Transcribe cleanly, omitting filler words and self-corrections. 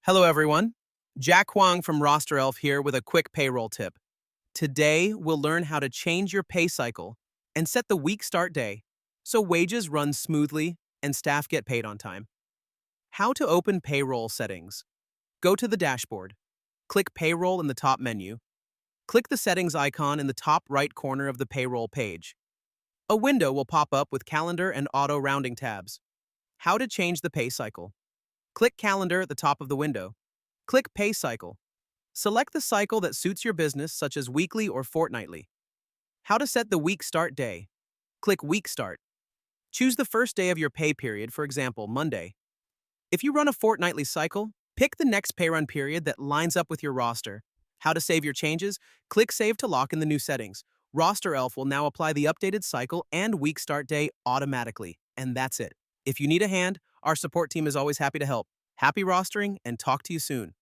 Hello, everyone. Jack Huang from RosterElf here with a quick payroll tip. Today, we'll learn how to change your pay cycle and set the week start day so wages run smoothly and staff get paid on time. How to open payroll settings. Go to the dashboard. Click Payroll in the top menu. Click the settings icon in the top right corner of the payroll page. A window will pop up with calendar and auto rounding tabs. How to change the pay cycle. Click Calendar at the top of the window. Click Pay Cycle. Select the cycle that suits your business, such as weekly or fortnightly. How to set the week start day. Click Week Start. Choose the first day of your pay period, for example, Monday. If you run a fortnightly cycle, pick the next pay run period that lines up with your roster. How to save your changes? Click Save to lock in the new settings. RosterElf will now apply the updated cycle and week start day automatically. And that's it. If you need a hand, our support team is always happy to help. Happy rostering, and talk to you soon.